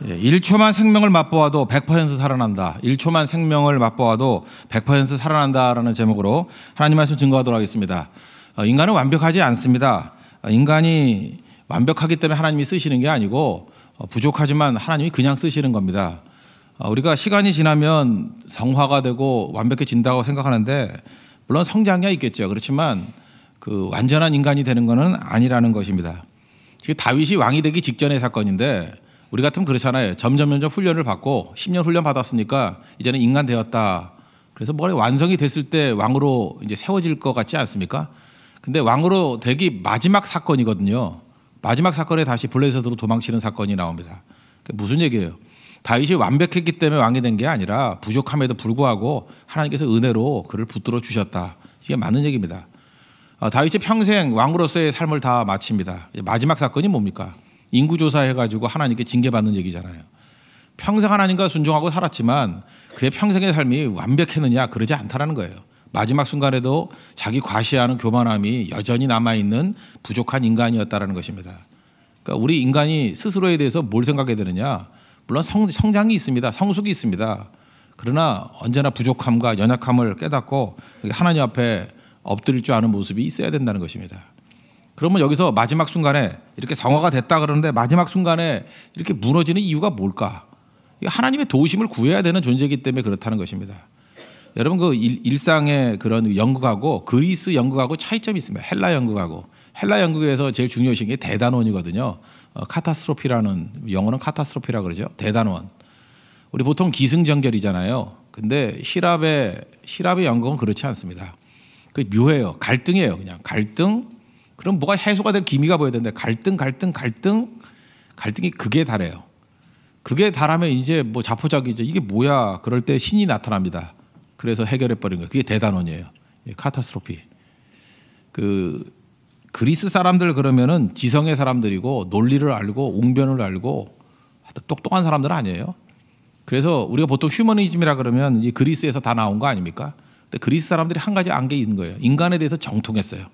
1초만 생명을 맛보아도 100% 살아난다. 1초만 생명을 맛보아도 100% 살아난다라는 제목으로 하나님 말씀 증거하도록 하겠습니다. 인간은 완벽하지 않습니다. 인간이 완벽하기 때문에 하나님이 쓰시는 게 아니고 부족하지만 하나님이 그냥 쓰시는 겁니다. 우리가 시간이 지나면 성화가 되고 완벽해진다고 생각하는데 물론 성장이 있겠죠. 그렇지만 그 완전한 인간이 되는 것은 아니라는 것입니다. 지금 다윗이 왕이 되기 직전의 사건인데 우리 같으면 그렇잖아요. 점점 훈련을 받고 10년 훈련 받았으니까 이제는 인간 되었다. 그래서 뭐가 완성이 됐을 때 왕으로 이제 세워질 것 같지 않습니까? 근데 왕으로 되기 마지막 사건이거든요. 마지막 사건에 다시 블레셋으로 도망치는 사건이 나옵니다. 무슨 얘기예요? 다윗이 완벽했기 때문에 왕이 된 게 아니라 부족함에도 불구하고 하나님께서 은혜로 그를 붙들어 주셨다. 이게 맞는 얘기입니다. 다윗이 평생 왕으로서의 삶을 다 마칩니다. 마지막 사건이 뭡니까? 인구조사해가지고 하나님께 징계받는 얘기잖아요. 평생 하나님과 순종하고 살았지만 그의 평생의 삶이 완벽했느냐? 그러지 않다라는 거예요. 마지막 순간에도 자기 과시하는 교만함이 여전히 남아있는 부족한 인간이었다라는 것입니다. 그러니까 우리 인간이 스스로에 대해서 뭘 생각해야 되느냐? 물론 성장이 있습니다. 성숙이 있습니다. 그러나 언제나 부족함과 연약함을 깨닫고 하나님 앞에 엎드릴 줄 아는 모습이 있어야 된다는 것입니다. 그러면 여기서 마지막 순간에 이렇게 성화가 됐다 그러는데 마지막 순간에 이렇게 무너지는 이유가 뭘까? 하나님의 도우심을 구해야 되는 존재이기 때문에 그렇다는 것입니다. 여러분 그 일상의 그런 연극하고 그리스 연극하고 차이점이 있습니다. 헬라 연극하고. 헬라 연극에서 제일 중요한 게 대단원이거든요. 카타스트로피라는, 영어는 카타스트로피라 그러죠. 대단원. 우리 보통 기승전결이잖아요. 근데 힐압의 연극은 그렇지 않습니다. 그 묘해요. 갈등이에요. 그냥 갈등. 그럼 뭐가 해소가 될 기미가 보여야 되는데 갈등이 극에 달해요. 극에 달하면 이제 뭐 자포자기죠. 이게 뭐야? 그럴 때 신이 나타납니다. 그래서 해결해 버린 거예요. 그게 대단원이에요. 카타스트로피. 그 그리스 사람들 그러면은 지성의 사람들이고 논리를 알고 웅변을 알고 똑똑한 사람들은 아니에요. 그래서 우리가 보통 휴머니즘이라 그러면 이 그리스에서 다 나온 거 아닙니까? 근데 그리스 사람들이 한 가지 안개 있는 거예요. 인간에 대해서 정통했어요.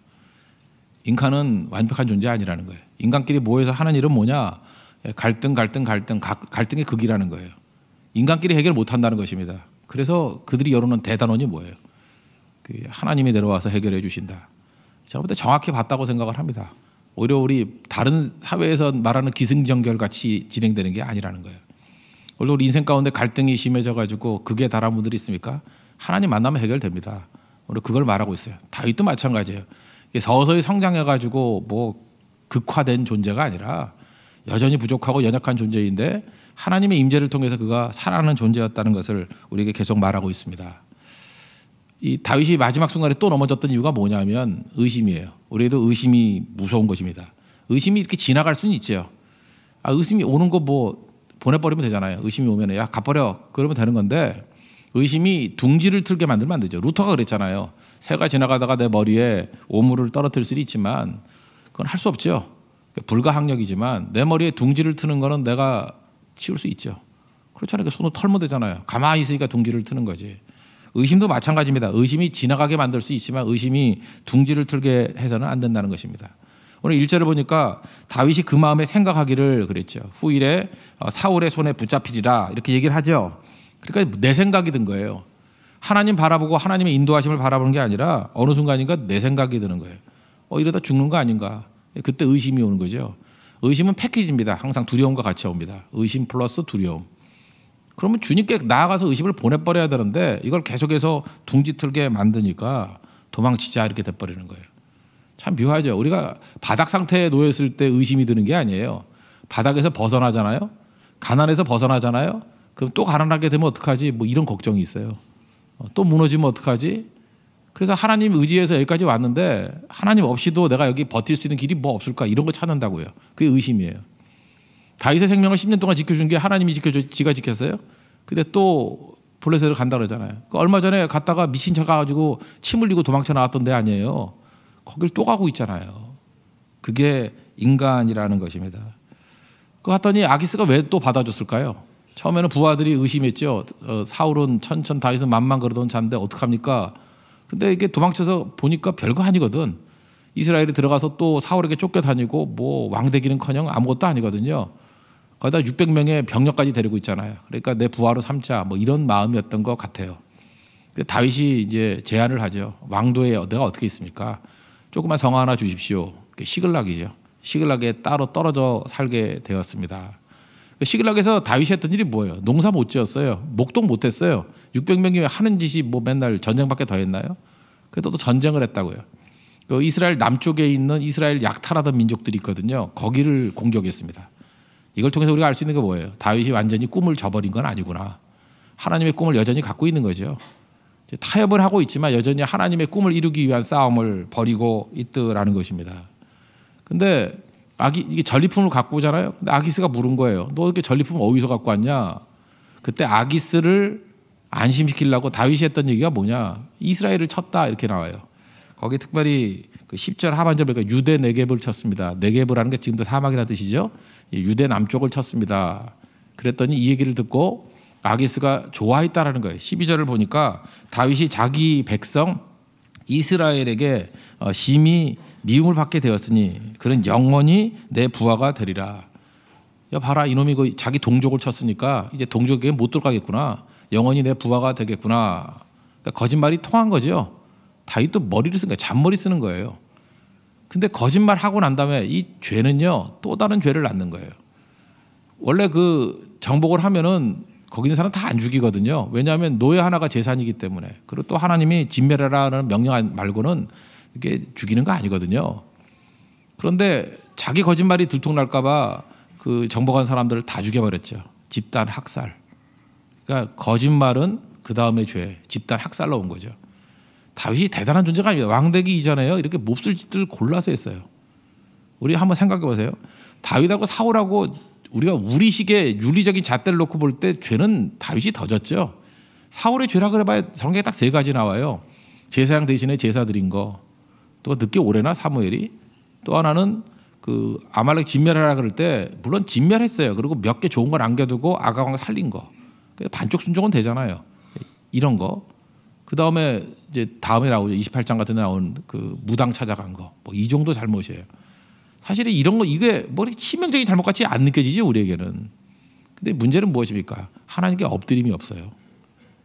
인간은 완벽한 존재 아니라는 거예요. 인간끼리 모여서 하는 일은 뭐냐? 갈등의 극이라는 거예요. 인간끼리 해결 못한다는 것입니다. 그래서 그들이 열어놓은 대단원이 뭐예요? 하나님이 내려와서 해결해 주신다. 제가 볼 때 정확히 봤다고 생각을 합니다. 오히려 우리 다른 사회에서 말하는 기승전결 같이 진행되는 게 아니라는 거예요. 원래 우리 인생 가운데 갈등이 심해져가지고 극에 달한 분들이 있습니까? 하나님 만나면 해결됩니다. 오늘 그걸 말하고 있어요. 다윗도 마찬가지예요. 서서히 성장해가지고 뭐 극화된 존재가 아니라 여전히 부족하고 연약한 존재인데 하나님의 임재를 통해서 그가 살아나는 존재였다는 것을 우리에게 계속 말하고 있습니다. 이 다윗이 마지막 순간에 또 넘어졌던 이유가 뭐냐면 의심이에요. 우리도 의심이 무서운 것입니다. 의심이 이렇게 지나갈 수는 있죠. 의심이 오는 거 뭐 보내버리면 되잖아요. 의심이 오면 야 가버려 그러면 되는 건데 의심이 둥지를 틀게 만들면 안 되죠. 루터가 그랬잖아요. 새가 지나가다가 내 머리에 오물을 떨어뜨릴 수는 있지만 그건 할 수 없죠. 불가항력이지만 내 머리에 둥지를 트는 거는 내가 치울 수 있죠. 그렇잖아요. 손으로 털면 되잖아요. 가만히 있으니까 둥지를 트는 거지. 의심도 마찬가지입니다. 의심이 지나가게 만들 수 있지만 의심이 둥지를 틀게 해서는 안 된다는 것입니다. 오늘 1절을 보니까 다윗이 그 마음에 생각하기를 그랬죠. 후일에 사울의 손에 붙잡히리라 이렇게 얘기를 하죠. 그러니까 내 생각이 든 거예요. 하나님 바라보고 하나님의 인도하심을 바라보는 게 아니라 어느 순간인가 내 생각이 드는 거예요. 이러다 죽는 거 아닌가. 그때 의심이 오는 거죠. 의심은 패키지입니다. 항상 두려움과 같이 옵니다. 의심 플러스 두려움. 그러면 주님께 나아가서 의심을 보내버려야 되는데 이걸 계속해서 둥지 틀게 만드니까 도망치자 이렇게 돼버리는 거예요. 참 묘하죠. 우리가 바닥 상태에 놓였을 때 의심이 드는 게 아니에요. 바닥에서 벗어나잖아요. 가난해서 벗어나잖아요. 그럼 또 가난하게 되면 어떡하지? 뭐 이런 걱정이 있어요. 또 무너지면 어떡하지? 그래서 하나님 의지해서 여기까지 왔는데 하나님 없이도 내가 여기 버틸 수 있는 길이 뭐 없을까? 이런 거 찾는다고요. 그게 의심이에요. 다윗의 생명을 10년 동안 지켜준 게 하나님이 지가 지켰어요. 근데 또 블레셋을 간다 그러잖아요. 얼마 전에 갔다가 미친 척 가지고 침 흘리고 도망쳐 나왔던 데 아니에요. 거길 또 가고 있잖아요. 그게 인간이라는 것입니다. 그거 갔더니 아기스가 왜 또 받아줬을까요? 처음에는 부하들이 의심했죠. 사울은 천천 다윗은 만만 그러던 자인데 어떡합니까? 근데 이게 도망쳐서 보니까 별거 아니거든. 이스라엘이 들어가서 또 사울에게 쫓겨다니고 뭐 왕되기는커녕 아무것도 아니거든요. 거기다 600명의 병력까지 데리고 있잖아요. 그러니까 내 부하로 삼자 뭐 이런 마음이었던 것 같아요. 다윗이 이제 제안을 하죠. 왕도에 내가 어떻게 있습니까? 조그만 성 하나 주십시오. 시글락이죠. 시글락에 따로 떨어져 살게 되었습니다. 시글락에서 다윗이 했던 일이 뭐예요? 농사 못 지었어요. 목동 못 했어요. 600명이 하는 짓이 뭐 맨날 전쟁밖에 더 했나요? 그래도 또 전쟁을 했다고요. 그 이스라엘 남쪽에 있는 이스라엘 약탈하던 민족들이 있거든요. 거기를 공격했습니다. 이걸 통해서 우리가 알 수 있는 게 뭐예요? 다윗이 완전히 꿈을 저버린 건 아니구나. 하나님의 꿈을 여전히 갖고 있는 거죠. 타협을 하고 있지만 여전히 하나님의 꿈을 이루기 위한 싸움을 벌이고 있더라는 것입니다. 근데 이게 전리품을 갖고 오잖아요. 근데 아기스가 물은 거예요. 너 이렇게 전리품 어디서 갖고 왔냐? 그때 아기스를 안심시키려고 다윗이 했던 얘기가 뭐냐? 이스라엘을 쳤다 이렇게 나와요. 거기 특별히 그 10절 하반절 보니까 유대 네겝을 쳤습니다. 네겝이라는 게 지금도 사막이라는 뜻이죠. 유대 남쪽을 쳤습니다. 그랬더니 이 얘기를 듣고 아기스가 좋아했다라는 거예요. 12절을 보니까 다윗이 자기 백성 이스라엘에게 심히 미움을 받게 되었으니 그는 영원히 내 부하가 되리라. 야 봐라, 이놈이 그 자기 동족을 쳤으니까 이제 동족에게 못 들어가겠구나. 영원히 내 부하가 되겠구나. 그러니까 거짓말이 통한 거죠. 다윗도 머리를 쓴 거예요. 잔머리 쓰는 거예요. 근데 거짓말 하고 난 다음에 이 죄는요 또 다른 죄를 낳는 거예요. 원래 그 정복을 하면은 거기 있는 사람 다 안 죽이거든요. 왜냐하면 노예 하나가 재산이기 때문에. 그리고 또 하나님이 진멸하라는 명령 말고는 이게 죽이는 거 아니거든요. 그런데 자기 거짓말이 들통날까 봐 그 정복한 사람들을 다 죽여버렸죠. 집단 학살. 그러니까 거짓말은 그 다음에 죄, 집단 학살로 온 거죠. 다윗이 대단한 존재가 아닙니다. 왕 되기 이전에요 이렇게 몹쓸 짓들을 골라서 했어요. 우리 한번 생각해 보세요. 다윗하고 사울하고 우리가 우리식의 윤리적인 잣대를 놓고 볼 때 죄는 다윗이 더 졌죠. 사울의 죄라 그래봐야 성경에 딱 3가지 나와요. 제사장 대신에 제사 드린 거. 또 늦게 오래나 사무엘이. 또 하나는 그 아말렉 진멸하라 그럴 때 물론 진멸했어요. 그리고 몇 개 좋은 걸 남겨두고 아가왕 살린 거. 반쪽 순종은 되잖아요. 이런 거. 그 다음에 이제 다음에 나오죠. 28장 같은 데 나온 그 무당 찾아간 거. 뭐 이 정도 잘못이에요. 사실 이런 거 이게 뭐 치명적인 잘못 같이 안 느껴지죠 우리에게는. 근데 문제는 무엇입니까? 하나님께 엎드림이 없어요.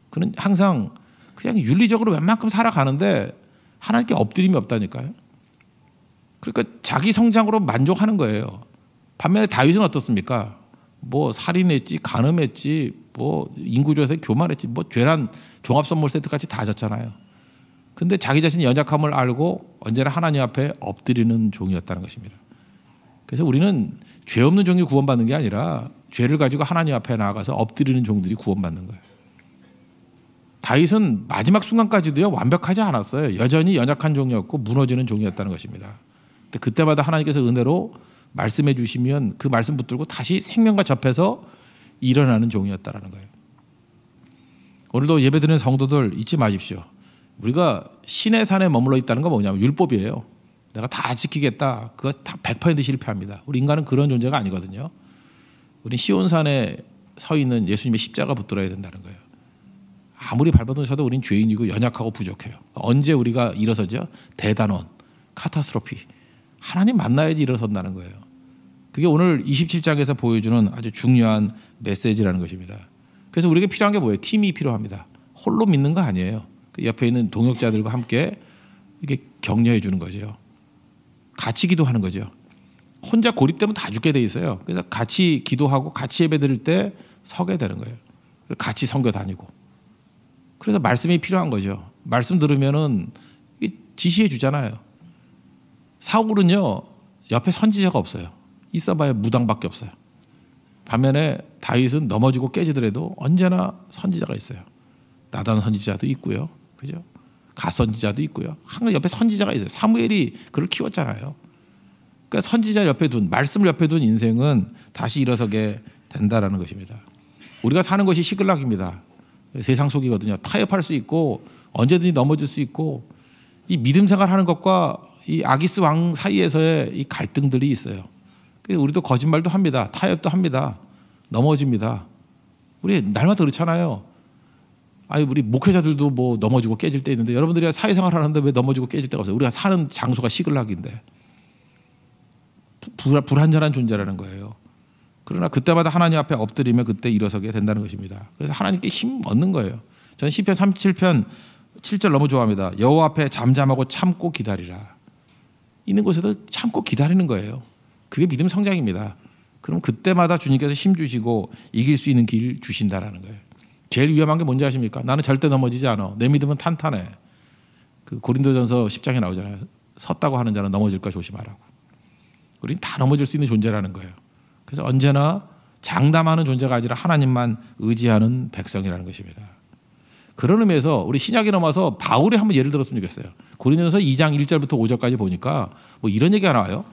그는 항상 그냥 윤리적으로 웬만큼 살아가는데 하나님께 엎드림이 없다니까요. 그러니까 자기 성장으로 만족하는 거예요. 반면에 다윗은 어떻습니까? 뭐 살인했지, 간음했지, 뭐 인구조사에 교만했지, 뭐 죄란 종합선물 세트 같이 다 졌잖아요. 근데 자기 자신의 연약함을 알고 언제나 하나님 앞에 엎드리는 종이었다는 것입니다. 그래서 우리는 죄 없는 종이 구원받는 게 아니라 죄를 가지고 하나님 앞에 나아가서 엎드리는 종들이 구원받는 거예요. 다윗은 마지막 순간까지도요 완벽하지 않았어요. 여전히 연약한 종이었고 무너지는 종이었다는 것입니다. 근데 그때마다 하나님께서 은혜로 말씀해 주시면 그 말씀 붙들고 다시 생명과 접해서 일어나는 종이었다는 거예요. 오늘도 예배드리는 성도들 잊지 마십시오. 우리가 신의 산에 머물러 있다는 건 뭐냐면 율법이에요. 내가 다 지키겠다. 그거 다 100% 실패합니다. 우리 인간은 그런 존재가 아니거든요. 우리 시온산에 서 있는 예수님의 십자가 붙들어야 된다는 거예요. 아무리 발버둥쳐도 우린 죄인이고 연약하고 부족해요. 언제 우리가 일어서죠? 대단원, 카타스트로피. 하나님 만나야지 일어선다는 거예요. 그게 오늘 27장에서 보여주는 아주 중요한 메시지라는 것입니다. 그래서 우리에게 필요한 게 뭐예요? 팀이 필요합니다. 홀로 믿는 거 아니에요. 그 옆에 있는 동역자들과 함께 이렇게 격려해 주는 거죠. 같이 기도하는 거죠. 혼자 고립되면 다 죽게 돼 있어요. 그래서 같이 기도하고 같이 예배 드릴 때 서게 되는 거예요. 같이 선교 다니고. 그래서 말씀이 필요한 거죠. 말씀 들으면은 지시해 주잖아요. 사울은요 옆에 선지자가 없어요. 있어봐야 무당밖에 없어요. 반면에 다윗은 넘어지고 깨지더라도 언제나 선지자가 있어요. 나단 선지자도 있고요, 그죠? 갓 선지자도 있고요. 항상 옆에 선지자가 있어요. 사무엘이 그를 키웠잖아요. 그러니까 선지자 옆에 둔 말씀을 옆에 둔 인생은 다시 일어서게 된다라는 것입니다. 우리가 사는 것이 시글락입니다. 세상 속이거든요. 타협할 수 있고 언제든지 넘어질 수 있고 이 믿음 생활하는 것과 이 아기스 왕 사이에서의 이 갈등들이 있어요. 우리도 거짓말도 합니다. 타협도 합니다. 넘어집니다. 우리 날마다 그렇잖아요. 아니 우리 목회자들도 뭐 넘어지고 깨질 때 있는데 여러분들이 사회생활 하는데 왜 넘어지고 깨질 때가 없어요? 우리가 사는 장소가 시글락인데 불완전한 존재라는 거예요. 그러나 그때마다 하나님 앞에 엎드리면 그때 일어서게 된다는 것입니다. 그래서 하나님께 힘 얻는 거예요. 저는 시편 37편 7절 너무 좋아합니다. 여호와 앞에 잠잠하고 참고 기다리라. 있는 곳에도 참고 기다리는 거예요. 그게 믿음 성장입니다. 그럼 그때마다 주님께서 힘 주시고 이길 수 있는 길 주신다라는 거예요. 제일 위험한 게 뭔지 아십니까? 나는 절대 넘어지지 않아. 내 믿음은 탄탄해. 그 고린도전서 10장에 나오잖아요. 섰다고 하는 자는 넘어질까 조심하라고. 우리는 다 넘어질 수 있는 존재라는 거예요. 그래서 언제나 장담하는 존재가 아니라 하나님만 의지하는 백성이라는 것입니다. 그런 의미에서 우리 신약에 넘어서 바울이 한번 예를 들었으면 좋겠어요. 고린도전서 2장 1절부터 5절까지 보니까 뭐 이런 얘기가 나와요.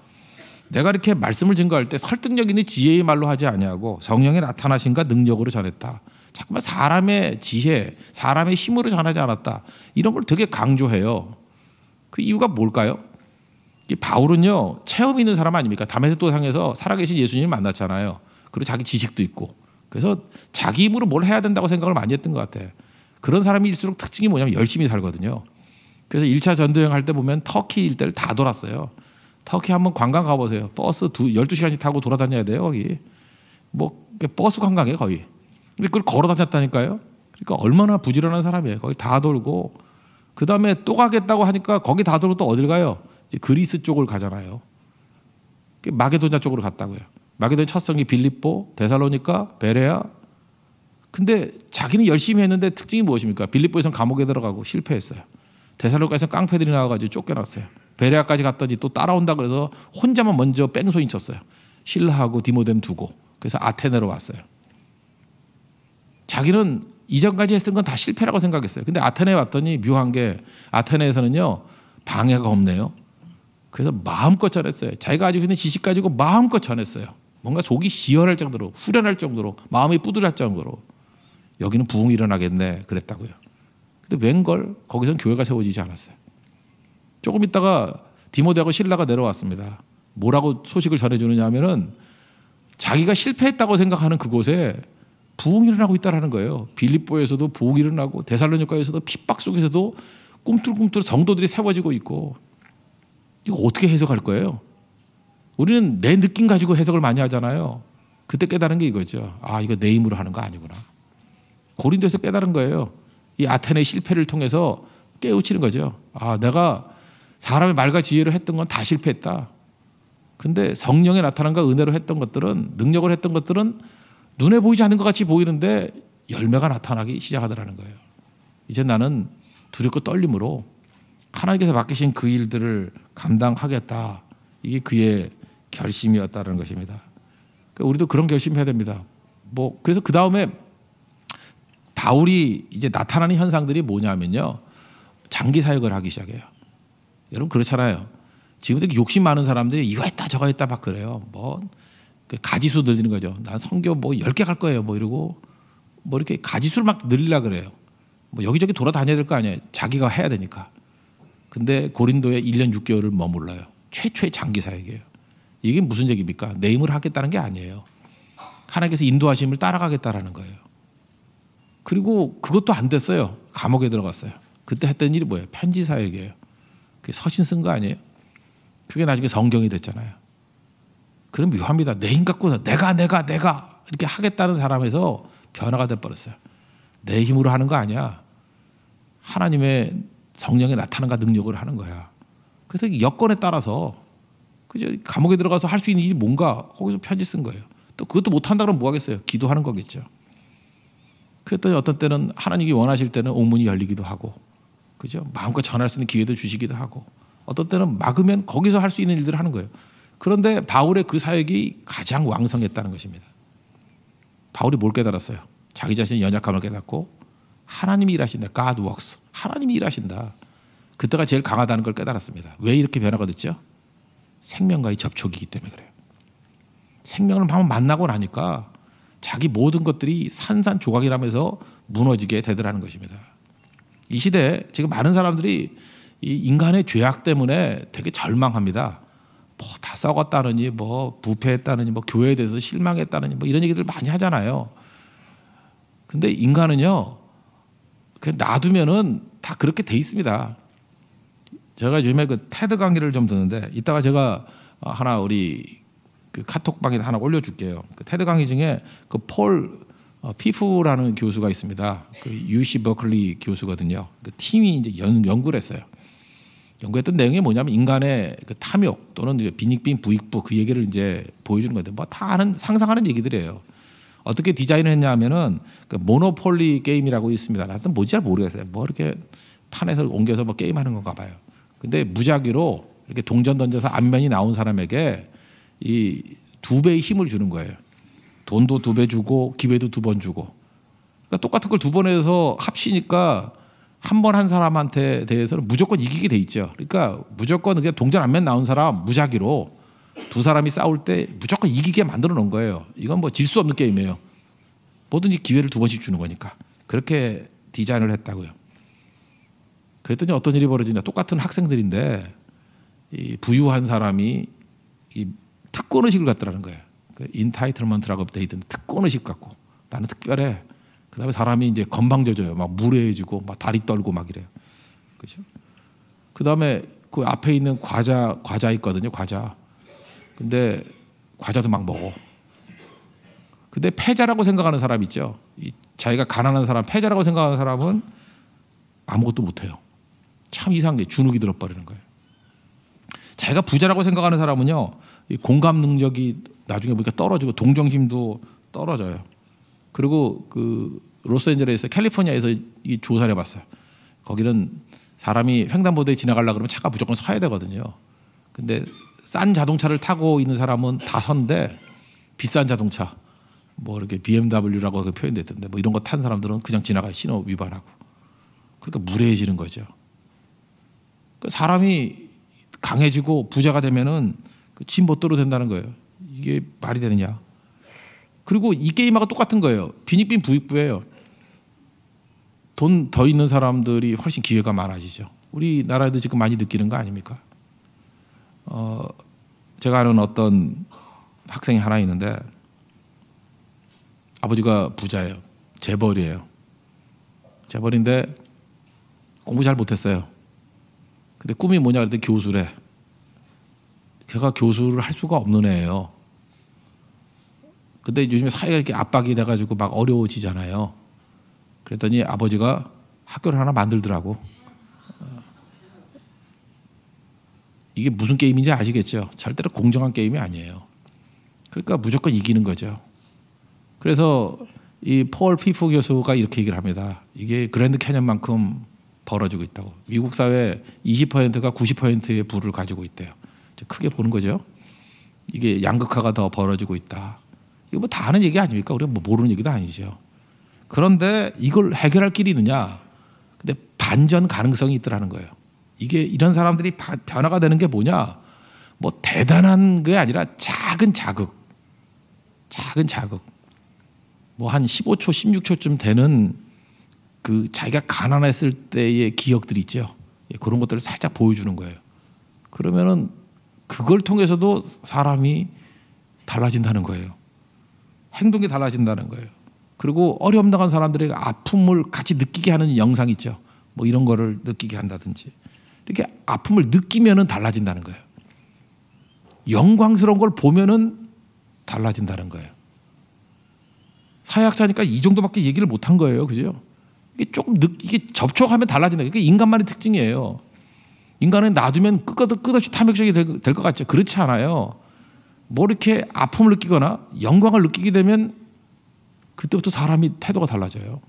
내가 이렇게 말씀을 증거할 때 설득력 있는 지혜의 말로 하지 아니하고 성령의 나타나심과 능력으로 전했다. 자꾸만 사람의 지혜, 사람의 힘으로 전하지 않았다. 이런 걸 되게 강조해요. 그 이유가 뭘까요? 이 바울은요, 체험 있는 사람 아닙니까? 다메섹 도상에서 살아계신 예수님을 만났잖아요. 그리고 자기 지식도 있고. 그래서 자기 힘으로 뭘 해야 된다고 생각을 많이 했던 것 같아요. 그런 사람일수록 특징이 뭐냐면 열심히 살거든요. 그래서 1차 전도여행 할 때 보면 터키 일대를 다 돌았어요. 터키 한번 관광 가보세요. 버스 12시간씩 타고 돌아다녀야 돼요, 거기. 뭐, 버스 관광이에요, 거의. 근데 그걸 걸어 다녔다니까요. 그러니까 얼마나 부지런한 사람이에요. 거기 다 돌고. 그 다음에 또 가겠다고 하니까 거기 다 돌고 또 어딜 가요? 이제 그리스 쪽을 가잖아요. 마게도냐 쪽으로 갔다고요. 마게도냐 첫 성이 빌립보, 데살로니가, 베레아. 근데 자기는 열심히 했는데 특징이 무엇입니까? 빌립보에서는 감옥에 들어가고 실패했어요. 데살로니가에서 깡패들이 나와가지고 쫓겨났어요. 베레아까지 갔더니 또 따라온다 그래서 혼자만 먼저 뺑소니 쳤어요. 실라하고 디모데는 두고. 그래서 아테네로 왔어요. 자기는 이전까지 했던 건 다 실패라고 생각했어요. 근데 아테네에 왔더니 묘한 게 아테네에서는요, 방해가 없네요. 그래서 마음껏 전했어요. 자기가 가지고 있는 지식 가지고 마음껏 전했어요. 뭔가 속이 시원할 정도로, 후련할 정도로, 마음이 뿌듯할 정도로. 여기는 부흥이 일어나겠네 그랬다고요. 근데 웬걸 거기선 교회가 세워지지 않았어요. 조금 있다가 디모데하고 실라가 내려왔습니다. 뭐라고 소식을 전해주느냐 하면은 자기가 실패했다고 생각하는 그곳에 부흥이 일어나고 있다는 거예요. 빌립보에서도 부흥이 일어나고 데살로니가에서도 핍박 속에서도 꿈틀꿈틀 성도들이 세워지고 있고. 이거 어떻게 해석할 거예요? 우리는 내 느낌 가지고 해석을 많이 하잖아요. 그때 깨달은 게 이거죠. 아, 이거 내 힘으로 하는 거 아니구나. 고린도에서 깨달은 거예요. 이 아테네의 실패를 통해서 깨우치는 거죠. 아, 내가 사람의 말과 지혜로 했던 건 다 실패했다. 근데 성령의 나타남과 은혜로 했던 것들은, 능력을 했던 것들은 눈에 보이지 않는 것 같이 보이는데 열매가 나타나기 시작하더라는 거예요. 이제 나는 두렵고 떨림으로 하나님께서 맡기신 그 일들을 감당하겠다. 이게 그의 결심이었다는 것입니다. 그러니까 우리도 그런 결심해야 됩니다. 뭐 그래서 그 다음에 바울이 이제 나타나는 현상들이 뭐냐면요, 장기 사역을 하기 시작해요. 여러분 그렇잖아요. 지금 되게 욕심 많은 사람들이 이거 했다 저거 했다 막 그래요. 뭐 가지수 늘리는 거죠. 난 선교 뭐 10개 갈 거예요. 뭐 이러고 뭐 이렇게 가지수를 막 늘리려고 그래요. 뭐 여기저기 돌아다녀야 될 거 아니에요. 자기가 해야 되니까. 근데 고린도에 1년 6개월을 머물러요. 최초의 장기 사역이에요. 이게 무슨 얘기입니까? 내 힘을 하겠다는 게 아니에요. 하나님께서 인도하심을 따라가겠다라는 거예요. 그리고 그것도 안 됐어요. 감옥에 들어갔어요. 그때 했던 일이 뭐예요? 편지 사역이에요. 그게 서신 쓴 거 아니에요? 그게 나중에 성경이 됐잖아요. 그럼 묘합니다. 내 힘 갖고서 내가 이렇게 하겠다는 사람에서 변화가 돼버렸어요. 내 힘으로 하는 거 아니야. 하나님의 성령의 나타남과 능력을 하는 거야. 그래서 여건에 따라서 그죠? 감옥에 들어가서 할 수 있는 일이 뭔가 거기서 편지 쓴 거예요. 또 그것도 못한다 그러면 뭐 하겠어요? 기도하는 거겠죠. 그랬더니 어떤 때는 하나님이 원하실 때는 옥문이 열리기도 하고, 그죠? 마음껏 전할 수 있는 기회도 주시기도 하고, 어떤 때는 막으면 거기서 할 수 있는 일들을 하는 거예요. 그런데 바울의 그 사역이 가장 왕성했다는 것입니다. 바울이 뭘 깨달았어요? 자기 자신의 연약함을 깨닫고 하나님이 일하신다. God works. 하나님이 일하신다. 그때가 제일 강하다는 걸 깨달았습니다. 왜 이렇게 변화가 됐죠? 생명과의 접촉이기 때문에 그래요. 생명을 한번 만나고 나니까 자기 모든 것들이 산산조각이라면서 무너지게 되더라는 것입니다. 이 시대에 지금 많은 사람들이 이 인간의 죄악 때문에 되게 절망합니다. 뭐 다 썩었다느니, 뭐 부패했다느니, 뭐 교회에 대해서 실망했다느니, 뭐 이런 얘기들 많이 하잖아요. 근데 인간은요, 그냥 놔두면은 다 그렇게 돼 있습니다. 제가 요즘에 그 테드 강의를 좀 듣는데, 이따가 제가 하나 우리 그 카톡방에 하나 올려줄게요. 그 테드 강의 중에 그 폴 피프라는 교수가 있습니다. 그 UC 버클리 교수거든요. 그 팀이 이제 연구를 했어요. 연구했던 내용이 뭐냐면 인간의 그 탐욕 또는 빈익빈 부익부 그 얘기를 이제 보여주는 건데 뭐 다 아는 상상하는 얘기들이에요. 어떻게 디자인을 했냐면은 그 모노폴리 게임이라고 있습니다. 나도 뭔지 잘 모르겠어요. 뭐 이렇게 판에서 옮겨서 뭐 게임하는 건가 봐요. 근데 무작위로 이렇게 동전 던져서 앞면이 나온 사람에게 이 2배의 힘을 주는 거예요. 돈도 2배 주고 기회도 2번 주고. 그러니까 똑같은 걸 2번 해서 합치니까 한 번 한 사람한테 대해서는 무조건 이기게 돼 있죠. 그러니까 무조건 그냥 동전 앞면 나온 사람 무작위로 두 사람이 싸울 때 무조건 이기게 만들어 놓은 거예요. 이건 뭐 질 수 없는 게임이에요. 뭐든지 기회를 2번씩 주는 거니까. 그렇게 디자인을 했다고요. 그랬더니 어떤 일이 벌어지냐. 똑같은 학생들인데 이 부유한 사람이 이 특권의식을 갖더라는 거예요. 그 인타이틀먼트라고 돼 있던 특권의식 갖고 나는 특별해. 그다음에 사람이 이제 건방져져요. 막 무례해지고 막 다리 떨고 막 이래요. 그렇죠? 그다음에 그 앞에 있는 과자 있거든요. 과자. 근데 과자도 막 먹어. 근데 패자라고 생각하는 사람 있죠. 이 자기가 가난한 사람, 패자라고 생각하는 사람은 아무것도 못 해요. 참 이상하게 주눅이 들어버리는 거예요. 자기가 부자라고 생각하는 사람은요, 이 공감 능력이 나중에 보니까 떨어지고 동정심도 떨어져요. 그리고 그 로스앤젤레스, 캘리포니아에서 이 조사를 해봤어요. 거기는 사람이 횡단보도에 지나가려고 그러면 차가 무조건 서야 되거든요. 근데 싼 자동차를 타고 있는 사람은 다 선데 비싼 자동차, 뭐 이렇게 BMW라고 표현됐던데 뭐 이런 거 탄 사람들은 그냥 지나가요. 신호 위반하고. 그러니까 무례해지는 거죠. 사람이 강해지고 부자가 되면은 진보도로 된다는 거예요. 이게 말이 되느냐? 그리고 이 게임하고 똑같은 거예요. 빈익빈 부익부예요. 돈 더 있는 사람들이 훨씬 기회가 많아지죠. 우리나라에도 지금 많이 느끼는 거 아닙니까? 제가 아는 어떤 학생이 하나 있는데 아버지가 부자예요. 재벌이에요. 재벌인데 공부 잘 못했어요. 근데 꿈이 뭐냐 그랬더니 교수래. 걔가 교수를 할 수가 없는 애예요. 근데 요즘에 사회가 이렇게 압박이 돼가지고 막 어려워지잖아요. 그랬더니 아버지가 학교를 하나 만들더라고. 이게 무슨 게임인지 아시겠죠? 절대로 공정한 게임이 아니에요. 그러니까 무조건 이기는 거죠. 그래서 이 폴 피프 교수가 이렇게 얘기를 합니다. 이게 그랜드 캐년만큼 벌어지고 있다고. 미국 사회 20%가 90%의 부를 가지고 있대요. 크게 보는 거죠. 이게 양극화가 더 벌어지고 있다. 이거 뭐 다 아는 얘기 아닙니까? 우리가 뭐 모르는 얘기도 아니죠. 그런데 이걸 해결할 길이 있느냐? 근데 반전 가능성이 있더라는 거예요. 이게 이런 사람들이 변화가 되는 게 뭐냐? 뭐 대단한 게 아니라 작은 자극. 뭐 한 15초, 16초쯤 되는 그 자기가 가난했을 때의 기억들 있죠. 그런 것들을 살짝 보여주는 거예요. 그러면은 그걸 통해서도 사람이 달라진다는 거예요. 행동이 달라진다는 거예요. 그리고 어려움 당한 사람들의 아픔을 같이 느끼게 하는 영상 있죠. 뭐 이런 거를 느끼게 한다든지. 이렇게 아픔을 느끼면은 달라진다는 거예요. 영광스러운 걸 보면은 달라진다는 거예요. 사회학자니까 이 정도밖에 얘기를 못한 거예요. 그죠? 이게 조금 이게 접촉하면 달라진다. 이게 인간만의 특징이에요. 인간은 놔두면 끝없이 탐욕적이 될 것 같죠. 그렇지 않아요. 뭐 이렇게 아픔을 느끼거나 영광을 느끼게 되면 그때부터 사람이 태도가 달라져요.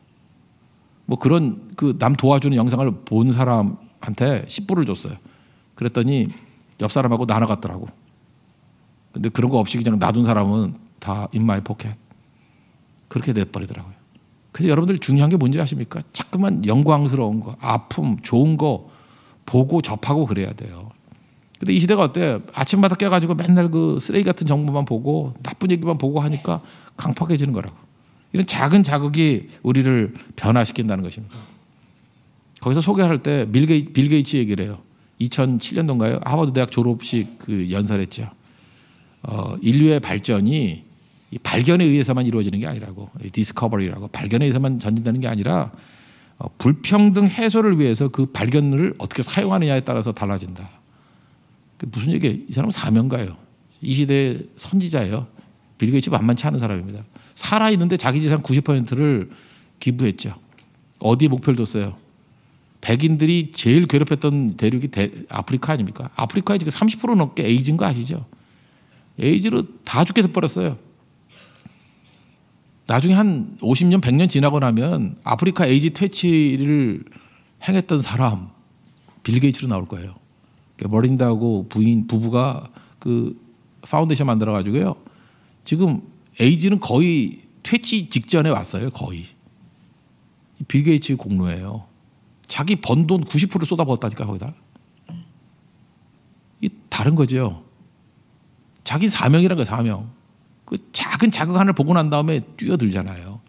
뭐 그런 그 남 도와주는 영상을 본 사람한테 10불을 줬어요. 그랬더니 옆 사람하고 나눠갔더라고. 근데 그런 거 없이 그냥 놔둔 사람은 다 in my pocket. 그렇게 돼버리더라고요. 그래서 여러분들 중요한 게 뭔지 아십니까? 자꾸만 영광스러운 거, 아픔, 좋은 거 보고 접하고 그래야 돼요. 근데 이 시대가 어때? 아침마다 깨가지고 맨날 그 쓰레기 같은 정보만 보고 나쁜 얘기만 보고 하니까 강팍해지는 거라고. 이런 작은 자극이 우리를 변화시킨다는 것입니다. 거기서 소개할 때 빌 게이츠 얘기를 해요. 2007년도인가요? 하버드 대학 졸업식 그 연설했죠. 인류의 발전이 이 발견에 의해서만 이루어지는 게 아니라고, 디스커버리라고 발견에 의해서만 전진되는 게 아니라 불평등 해소를 위해서 그 발견을 어떻게 사용하느냐에 따라서 달라진다. 무슨 얘기예요? 이 사람은 사명가예요. 이 시대의 선지자예요. 빌 게이츠 만만치 않은 사람입니다. 살아있는데 자기 재산 90%를 기부했죠. 어디에 목표를 뒀어요? 백인들이 제일 괴롭혔던 대륙이 아프리카 아닙니까? 아프리카에 지금 30% 넘게 에이즈인 거 아시죠? 에이즈로 다 죽게 돼버렸어요. 나중에 한 50년, 100년 지나고 나면 아프리카 에이즈 퇴치를 행했던 사람 빌 게이츠로 나올 거예요. 머린다하고 부부가 그 파운데이션 만들어 가지고요. 지금 에이즈는 거의 퇴치 직전에 왔어요. 거의. 빌 게이츠의 공로예요. 자기 번 돈 90%를 쏟아부었다니까 거기다. 이 다른 거죠. 자기 사명이란 거예요. 사명. 그 작은 자극 하나를 보고 난 다음에 뛰어들잖아요.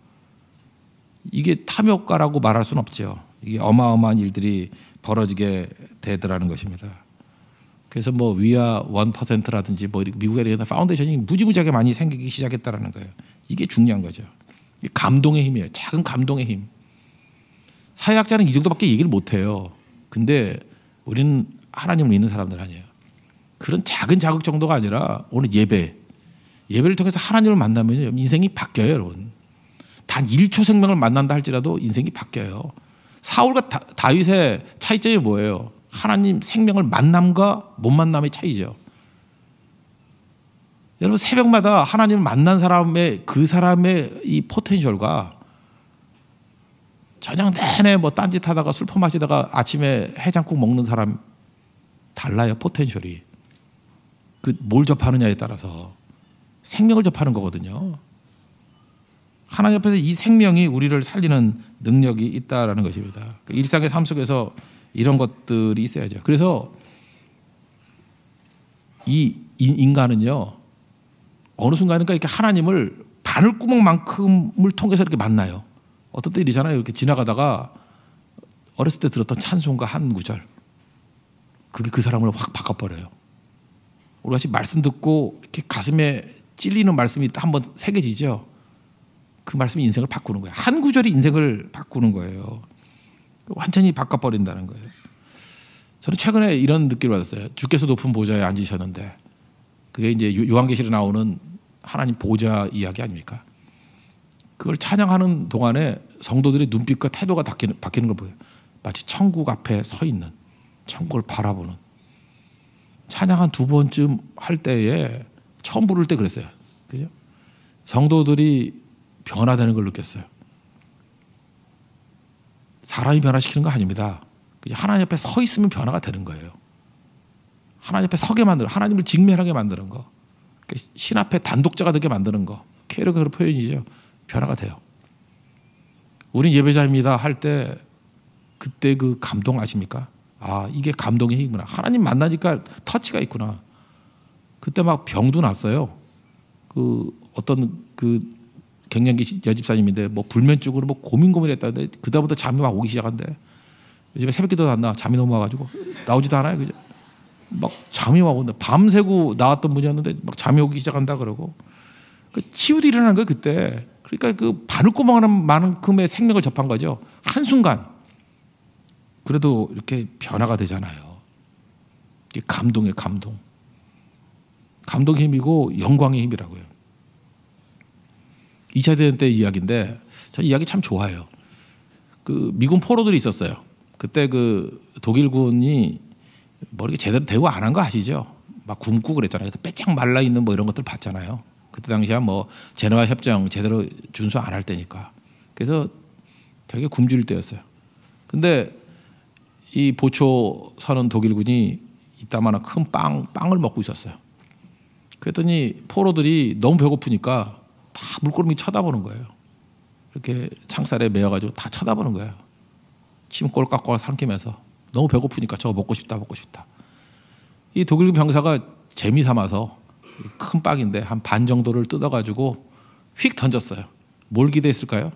이게 탐욕가라고 말할 수는 없죠. 이게 어마어마한 일들이 벌어지게 되더라는 것입니다. 그래서 뭐 위아 1%라든지 뭐 미국에 이런 파운데이션이 무지무지하게 많이 생기기 시작했다라는 거예요. 이게 중요한 거죠. 감동의 힘이에요. 작은 감동의 힘. 사회학자는 이 정도밖에 얘기를 못 해요. 근데 우리는 하나님을 믿는 사람들 아니에요. 그런 작은 자극 정도가 아니라 오늘 예배를 통해서 하나님을 만나면 인생이 바뀌어요, 여러분. 단 1초 생명을 만난다 할지라도 인생이 바뀌어요. 사울과 다윗의 차이점이 뭐예요? 하나님 생명을 만남과 못 만남의 차이죠. 여러분 새벽마다 하나님을 만난 사람의 그 사람의 이 포텐셜과 저녁 내내 뭐 딴짓하다가 술 퍼마시다가 아침에 해장국 먹는 사람 달라요. 포텐셜이. 그 뭘 접하느냐에 따라서 생명을 접하는 거거든요. 하나님 앞에서 이 생명이 우리를 살리는 능력이 있다라는 것입니다. 일상의 삶 속에서 이런 것들이 있어야죠. 그래서 이 인간은요 어느 순간인가 이렇게 하나님을 바늘구멍만큼을 통해서 이렇게 만나요. 어떤 때 이러잖아요. 이렇게 지나가다가 어렸을 때 들었던 찬송가 한 구절, 그게 그 사람을 확 바꿔버려요. 우리 같이 말씀 듣고 이렇게 가슴에 찔리는 말씀이 한번 새겨지죠. 그 말씀이 인생을 바꾸는 거예요. 한 구절이 인생을 바꾸는 거예요. 완전히 바꿔버린다는 거예요. 저는 최근에 이런 느낌을 받았어요. 주께서 높은 보좌에 앉으셨는데, 그게 이제 요한계시록에 나오는 하나님 보좌 이야기 아닙니까? 그걸 찬양하는 동안에 성도들의 눈빛과 태도가 바뀌는 걸 보여요. 마치 천국 앞에 서 있는, 천국을 바라보는. 찬양 한 2번쯤 할 때에 처음 부를 때 그랬어요. 그죠? 성도들이 변화되는 걸 느꼈어요. 사람이 변화시키는 거 아닙니다. 하나님 앞에 서 있으면 변화가 되는 거예요. 하나님 앞에 서게 만드는, 하나님을 직면하게 만드는 거, 신 앞에 단독자가 되게 만드는 거, 캐릭터 표현이죠. 변화가 돼요. 우린 예배자입니다 할 때 그때 그 감동 아십니까? 아, 이게 감동의 힘이구나. 하나님 만나니까 터치가 있구나. 그때 막 병도 났어요. 그 어떤 그 갱년기 여집사님인데 뭐 불면증으로 뭐 고민했다는데 그다음부터 잠이 막 오기 시작한대. 요즘에 새벽기도 안 나. 잠이 너무 와가지고 나오지도 않아요. 그죠? 막 잠이 막 온다. 밤새고 나왔던 분이었는데 막 잠이 오기 시작한다 그러고. 그 치유도 일어나는 거예요 그때. 그러니까 그 바늘구멍만큼의 생명을 접한 거죠. 한순간. 그래도 이렇게 변화가 되잖아요. 이게 감동의 감동. 감동의 힘이고 영광의 힘이라고요. 2차 대전 때 이야기인데 저 이야기 참 좋아해요. 그 미군 포로들이 있었어요. 그때 그 독일군이 뭐 이렇게 제대로 대우 안 한 거 아시죠? 막 굶고 그랬잖아요. 빼짝 말라 있는 뭐 이런 것들 봤잖아요. 그때 당시야 뭐 제네와 협정 제대로 준수 안 할 때니까. 그래서 되게 굶주릴 때였어요. 근데 이 보초 사는 독일군이 이따만한 큰 빵을 먹고 있었어요. 그랬더니 포로들이 너무 배고프니까 다 물고름이 쳐다보는 거예요. 이렇게 창살에 매여가지고 다 쳐다보는 거예요. 침 꼴깍꼴 삼키면서 너무 배고프니까 저거 먹고 싶다. 이 독일군 병사가 재미 삼아서 큰 빵인데 한 반 정도를 뜯어가지고 휙 던졌어요. 뭘 기대했을까요?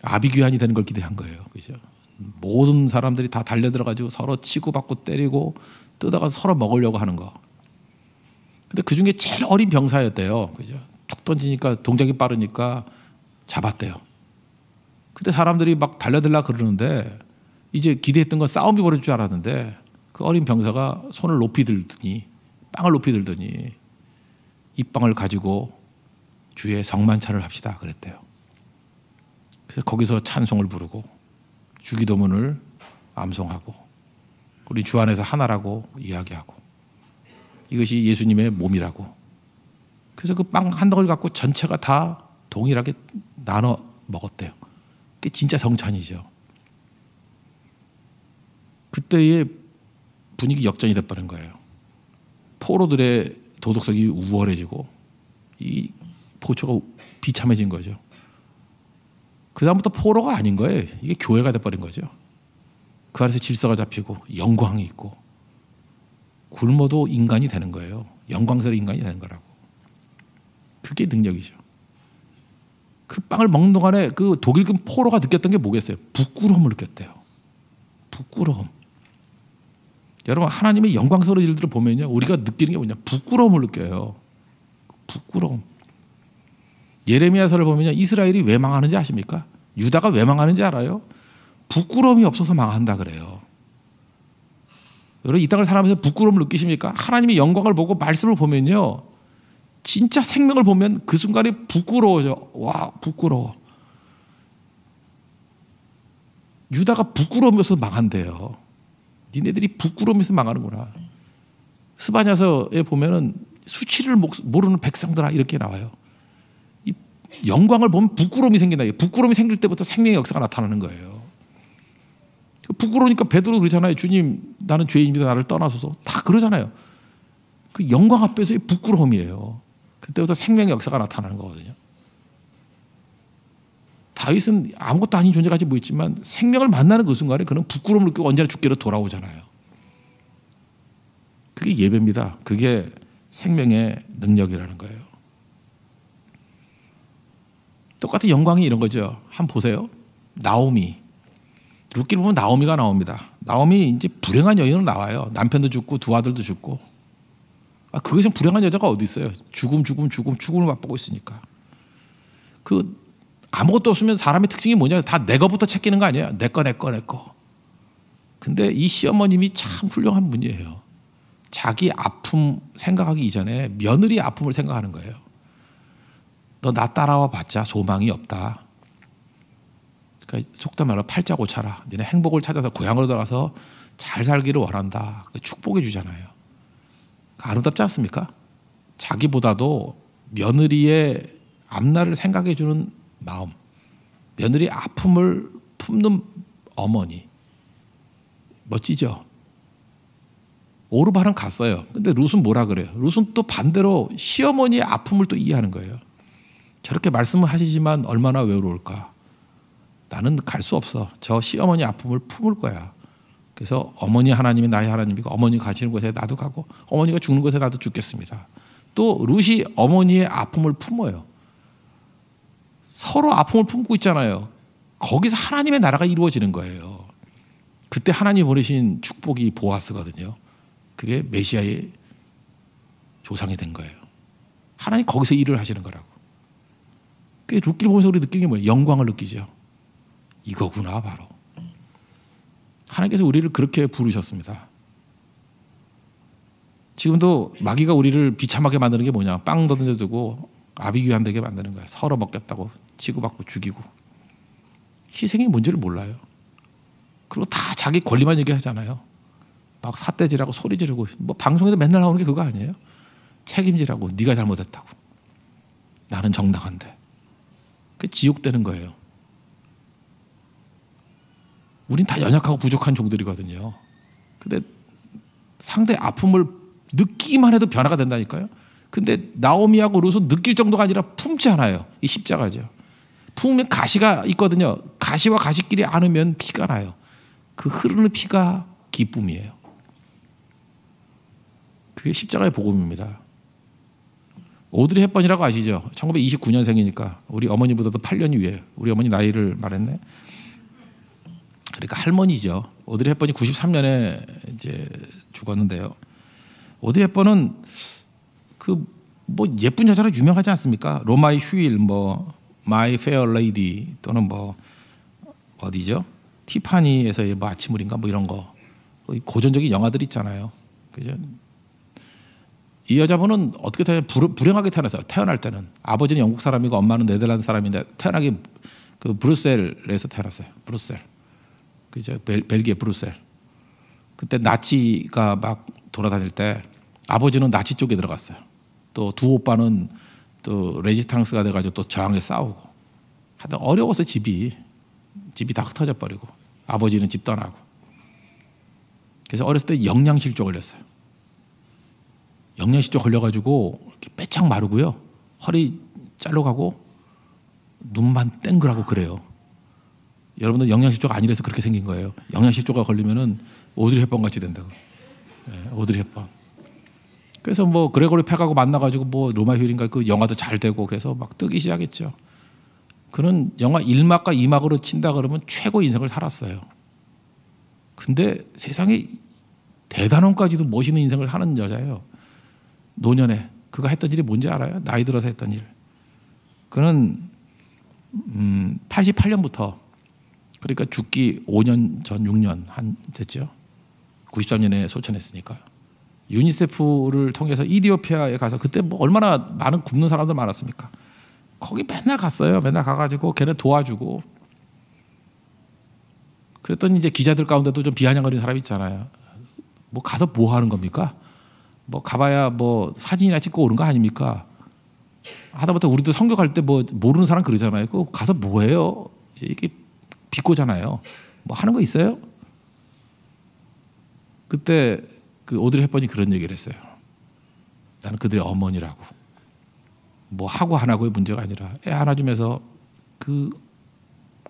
아비규환이 되는 걸 기대한 거예요. 그죠? 모든 사람들이 다 달려들어가지고 서로 치고받고 때리고 뜯어가서 서로 먹으려고 하는 거. 근데 그 중에 제일 어린 병사였대요. 그죠? 툭 던지니까 동작이 빠르니까 잡았대요. 그때 사람들이 막 달려들라 그러는데 이제 기대했던 건 싸움이 벌어질 줄 알았는데 그 어린 병사가 손을 높이 들더니 빵을 높이 들더니 이 빵을 가지고 주의 성만찬을 합시다 그랬대요. 그래서 거기서 찬송을 부르고 주기도문을 암송하고 우리 주 안에서 하나라고 이야기하고 이것이 예수님의 몸이라고. 그래서 그 빵 한 덩어리 갖고 전체가 다 동일하게 나눠 먹었대요. 그게 진짜 성찬이죠. 그때의 분위기 역전이 돼버린 거예요. 포로들의 도덕성이 우월해지고 이 포초가 비참해진 거죠. 그 다음부터 포로가 아닌 거예요. 이게 교회가 돼버린 거죠. 그 안에서 질서가 잡히고 영광이 있고 굶어도 인간이 되는 거예요. 영광스러운 인간이 되는 거라고. 그게 능력이죠. 그 빵을 먹는 동안에 그 독일군 포로가 느꼈던 게 뭐겠어요? 부끄러움을 느꼈대요. 부끄러움. 여러분 하나님의 영광스러운 일들을 보면요, 우리가 느끼는 게 뭐냐? 부끄러움을 느껴요. 부끄러움. 예레미야서를 보면요, 이스라엘이 왜 망하는지 아십니까? 유다가 왜 망하는지 알아요? 부끄러움이 없어서 망한다 그래요. 여러분 이 땅을 살아가면서 부끄러움을 느끼십니까? 하나님의 영광을 보고 말씀을 보면요, 진짜 생명을 보면 그 순간에 부끄러워져. 와, 부끄러워. 유다가 부끄러움에서 망한대요. 니네들이 부끄러움에서 망하는구나. 스바냐서에 보면은 수치를 모르는 백성들아 이렇게 나와요. 이 영광을 보면 부끄러움이 생긴다. 부끄러움이 생길 때부터 생명의 역사가 나타나는 거예요. 부끄러우니까 베드로 그러잖아요. 주님, 나는 죄인입니다. 나를 떠나소서. 다 그러잖아요. 그 영광 앞에서의 부끄러움이에요. 그때부터 생명의 역사가 나타나는 거거든요. 다윗은 아무것도 아닌 존재까지 보였지만 생명을 만나는 그 순간에 그는 부끄러움을 느끼고 언제나 주께로 돌아오잖아요. 그게 예배입니다. 그게 생명의 능력이라는 거예요. 똑같은 영광이 이런 거죠. 한번 보세요. 나오미. 룻기를 보면 나오미가 나옵니다. 나오미 이제 불행한 여인으로 나와요. 남편도 죽고 두 아들도 죽고. 그것은 불행한 여자가 어디 있어요? 죽음을 맛보고 있으니까. 그 아무것도 없으면 사람의 특징이 뭐냐? 다 내 거부터 챙기는 거 아니에요? 내 거. 근데 이 시어머님이 참 훌륭한 분이에요. 자기 아픔 생각하기 이전에 며느리 아픔을 생각하는 거예요. 너 나 따라와 봤자 소망이 없다. 그러니까 속담 말로 팔자 고쳐라. 너네 행복을 찾아서 고향으로 돌아가서 잘 살기를 원한다. 축복해 주잖아요. 아름답지 않습니까? 자기보다도 며느리의 앞날을 생각해 주는 마음, 며느리의 아픔을 품는 어머니, 멋지죠? 오르바는 갔어요. 근데 룻은 뭐라 그래요? 룻은 또 반대로 시어머니의 아픔을 또 이해하는 거예요. 저렇게 말씀을 하시지만 얼마나 외로울까. 나는 갈 수 없어. 저 시어머니 아픔을 품을 거야. 그래서 어머니 하나님이 나의 하나님이고 어머니 가시는 곳에 나도 가고 어머니가 죽는 곳에 나도 죽겠습니다. 또 룻이 어머니의 아픔을 품어요. 서로 아픔을 품고 있잖아요. 거기서 하나님의 나라가 이루어지는 거예요. 그때 하나님 보내신 축복이 보아스거든요. 그게 메시아의 조상이 된 거예요. 하나님 거기서 일을 하시는 거라고. 그 룻기를 보면서 우리 느끼는 게 뭐예요? 영광을 느끼죠. 이거구나 바로. 하나님께서 우리를 그렇게 부르셨습니다. 지금도 마귀가 우리를 비참하게 만드는 게 뭐냐? 빵 던져두고 아비규환 되게 만드는 거야. 서로 먹겠다고 치고받고 죽이고. 희생이 뭔지를 몰라요. 그리고 다 자기 권리만 얘기하잖아요. 막 삿대질하고 소리 지르고 뭐 방송에서 맨날 나오는 게 그거 아니에요? 책임지라고. 네가 잘못했다고. 나는 정당한데. 그게 지옥되는 거예요. 우린 다 연약하고 부족한 종들이거든요. 근데 상대의 아픔을 느끼기만 해도 변화가 된다니까요. 근데 나오미하고 룻은 느낄 정도가 아니라 품지 않아요. 이 십자가죠. 품으면 가시가 있거든요. 가시와 가시끼리 안으면 피가 나요. 그 흐르는 피가 기쁨이에요. 그게 십자가의 복음입니다. 오드리 헵번이라고 아시죠? 1929년생이니까 우리 어머니보다도 8년 위에. 우리 어머니 나이를 말했네. 그러니까 할머니죠. 오드리 헵번이 93년에 이제 죽었는데요. 오드리 헵번은 그 뭐 예쁜 여자로 유명하지 않습니까? 로마의 휴일, 뭐 마이 페어 레이디 또는 뭐 어디죠? 티파니에서의 뭐 아침물인가 뭐 이런 거 고전적인 영화들 있잖아요. 그죠? 이 여자분은 어떻게 불행하게 태어났어요. 태어날 때는 아버지는 영국 사람이고 엄마는 네덜란드 사람인데 태어나기 그 브뤼셀에서 태어났어요. 브뤼셀, 그죠? 벨기에 브뤼셀. 그때 나치가 막 돌아다닐 때 아버지는 나치 쪽에 들어갔어요. 또 두 오빠는 또 레지탕스가 돼가지고 또 저항에 싸우고. 하여튼 어려워서 집이 다 흩어져 버리고 아버지는 집 떠나고. 그래서 어렸을 때 영양실조 걸렸어요. 영양실조 걸려가지고 이렇게 빼짝 마르고요. 허리 잘려가고 눈만 땡그라고 그래요. 여러분들 영양실조가 아니라서 그렇게 생긴 거예요. 영양실조가 걸리면은 오드리 헵번 같이 된다고. 네, 오드리 헵번. 그래서 뭐 그레고리 팩하고 만나가지고 뭐 로마 휴일인가 그 영화도 잘 되고 그래서 막 뜨기 시작했죠. 그는 영화 1막과 2막으로 친다 그러면 최고 인생을 살았어요. 근데 세상에 대단원까지도 멋있는 인생을 사는 여자예요. 노년에 그가 했던 일이 뭔지 알아요? 나이 들어서 했던 일. 그는 88년부터 그러니까 죽기 5년 전 6년 한 됐죠. 93년에 소천했으니까. 유니세프를 통해서 이디오피아에 가서 그때 뭐 얼마나 많은 굶는 사람들 많았습니까? 거기 맨날 갔어요. 맨날 가가지고 걔네 도와주고. 그랬더니 이제 기자들 가운데도 좀 비아냥거리는 사람 있잖아요. 뭐 가서 뭐 하는 겁니까? 뭐 가봐야 뭐 사진이나 찍고 오는 거 아닙니까? 하다못해 우리도 선교 갈 때 뭐 모르는 사람 그러잖아요. 그 가서 뭐 해요? 이게 비꼬잖아요. 뭐 하는 거 있어요? 그때 그 오드리 헵번이 그런 얘기를 했어요. 나는 그들의 어머니라고. 뭐 하고 안 하고의 문제가 아니라 애 하나 주면서 그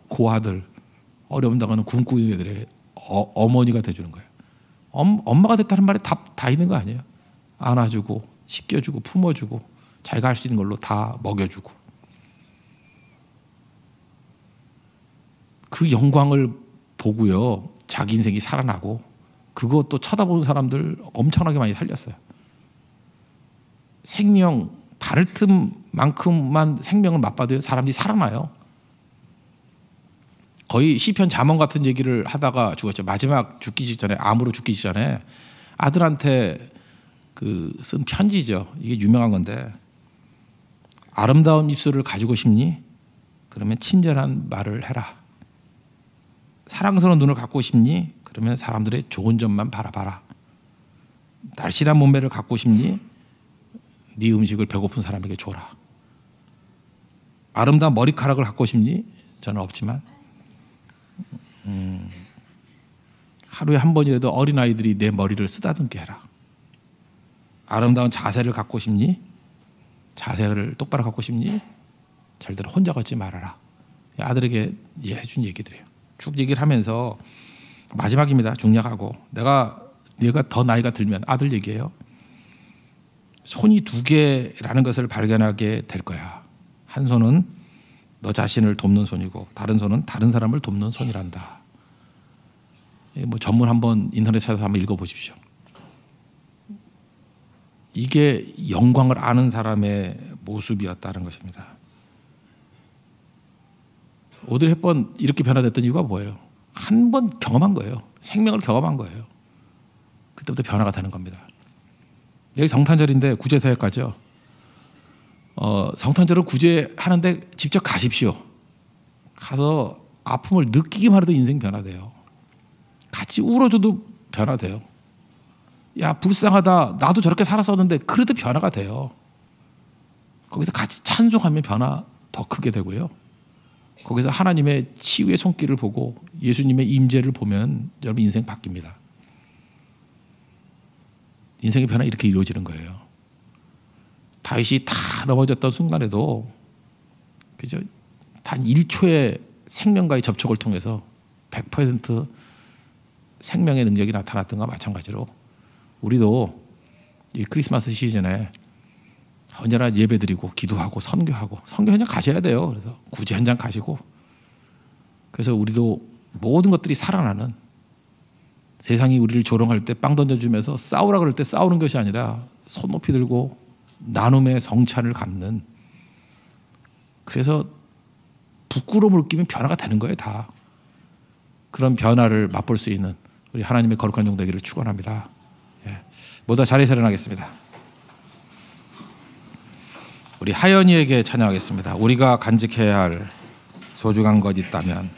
고아들 어려움 당하는 굶고 애들의 어머니가 돼주는 거예요. 엄마가 됐다는 말에 다 있는 거 아니에요? 안아주고 씻겨주고 품어주고 자기가 할 수 있는 걸로 다 먹여주고. 그 영광을 보고요 자기 인생이 살아나고 그것도 쳐다보는 사람들 엄청나게 많이 살렸어요. 생명 바를 틈만큼만 생명을 맛봐도요 사람들이 살아나요. 거의 시편 잠언 같은 얘기를 하다가 죽었죠. 마지막 죽기 직전에 암으로 죽기 직전에 아들한테 그 쓴 편지죠. 이게 유명한 건데 아름다운 입술을 가지고 싶니? 그러면 친절한 말을 해라. 사랑스러운 눈을 갖고 싶니? 그러면 사람들의 좋은 점만 바라봐라. 날씬한 몸매를 갖고 싶니? 네 음식을 배고픈 사람에게 줘라. 아름다운 머리카락을 갖고 싶니? 저는 없지만 하루에 한 번이라도 어린아이들이 내 머리를 쓰다듬게 해라. 아름다운 자세를 갖고 싶니? 자세를 똑바로 갖고 싶니? 절대로 혼자 걷지 말아라. 아들에게 해준 얘기들이에요. 쭉 얘기를 하면서 마지막입니다. 중략하고 내가 더 나이가 들면 아들 얘기해요. 손이 두 개라는 것을 발견하게 될 거야. 한 손은 너 자신을 돕는 손이고 다른 손은 다른 사람을 돕는 손이란다. 뭐 전문 한번 인터넷 찾아서 한번 읽어보십시오. 이게 영광을 아는 사람의 모습이었다는 것입니다. 오드리 헵번 이렇게 변화됐던 이유가 뭐예요? 한 번 경험한 거예요. 생명을 경험한 거예요. 그때부터 변화가 되는 겁니다. 여기 성탄절인데 구제사역가죠. 성탄절을 구제하는데 직접 가십시오. 가서 아픔을 느끼기만 해도 인생 변화돼요. 같이 울어줘도 변화돼요. 야 불쌍하다 나도 저렇게 살았었는데 그래도 변화가 돼요. 거기서 같이 찬송하면 변화 더 크게 되고요. 거기서 하나님의 치유의 손길을 보고 예수님의 임재를 보면 여러분 인생 바뀝니다. 인생의 변화 이렇게 이루어지는 거예요. 다윗이 다 넘어졌던 순간에도 그죠? 단 1초의 생명과의 접촉을 통해서 100% 생명의 능력이 나타났던 것과 마찬가지로 우리도 이 크리스마스 시즌에 언제나 예배드리고 기도하고 선교 현장 가셔야 돼요. 그래서 구제 현장 가시고 그래서 우리도 모든 것들이 살아나는 세상이 우리를 조롱할 때 빵 던져주면서 싸우라 그럴 때 싸우는 것이 아니라 손 높이 들고 나눔의 성찬을 갖는 그래서 부끄러움을 느끼면 변화가 되는 거예요. 다 그런 변화를 맛볼 수 있는 우리 하나님의 거룩한 종 되기를 축원합니다. 모두 자리에 일어나겠습니다. 우리 하연이에게 찬양하겠습니다. 우리가 간직해야 할 소중한 것 있다면.